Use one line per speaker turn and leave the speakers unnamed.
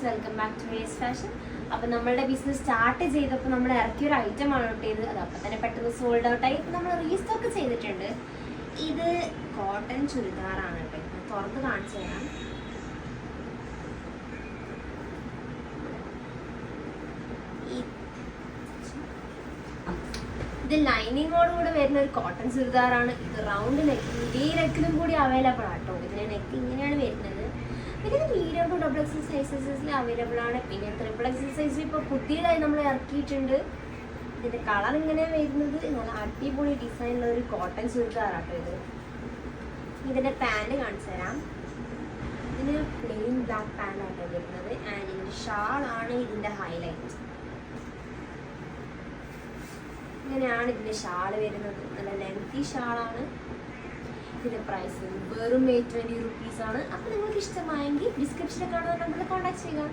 Welcome back two ways fashion. അപ്പം നമ്മളുടെ business start ചെയ്തപ്പോൾ നമ്മൾ ഇറക്കിയൊരു ഐറ്റം ആണ് കിട്ടിയത്. അത് അപ്പം തന്നെ പെട്ടെന്ന് സോൾഡ് ഔട്ടായി. ഇപ്പം നമ്മൾ റീസ്റ്റോക്ക് ചെയ്തിട്ടുണ്ട്. ഇത് കോട്ടൺ ചുരിദാറാണ് കേട്ടോ. തുറന്ന് കാണിച്ചു തരാം. ഇത് ലൈനിങ്ങോട് കൂടെ വരുന്ന ഒരു കോട്ടൺ ചുരിദാറാണ്. ഇത് റൗണ്ട് നെക്ക്, ഈ നെക്കിലും കൂടി അവൈലബിൾ ആട്ടോ. ഇതിന്റെ നെക്ക് ഇങ്ങനെയാണ് വരുന്നത്. പിന്നെ മീഡിയം ടു ഡബിൾ എക്സൽ സൈസസിൽ അവൈലബിൾ ആണ്. പിന്നെ ട്രിപ്പിൾ എക്സൽ സൈസ് ഇപ്പോൾ പുതിയതായി നമ്മൾ ഇറക്കിയിട്ടുണ്ട്. ഇതിന്റെ കളർ ഇങ്ങനെയാണ് വരുന്നത്. നല്ല അടിപൊളി ഡിസൈനുള്ള ഒരു കോട്ടൺ ചുരിദാറാട്ടോ ഇത്. ഇതിന്റെ പാൻറ് കാണിച്ചു തരാം. ഇതിന് പ്ലെയിൻ ബ്ലാക്ക് പാൻറ് ആട്ടോ വരുന്നത്. ആൻഡ് ഇതിന്റെ ഷാളാണ് ഇതിന്റെ ഹൈലൈറ്റ്. ഇങ്ങനെയാണ് ഇതിന്റെ ഷാള് വരുന്നത്. നല്ല ലെങ്തി ഷാളാണ്. ഇതിന്റെ പ്രൈസ് വെറും 820 റുപ്പീസ് ആണ്. അപ്പൊ നിങ്ങൾക്ക് ഇഷ്ടമായെങ്കിൽ ഡിസ്ക്രിപ്ഷനിൽ കാണുന്ന നമ്പറിൽ കോൺടാക്ട് ചെയ്യുക.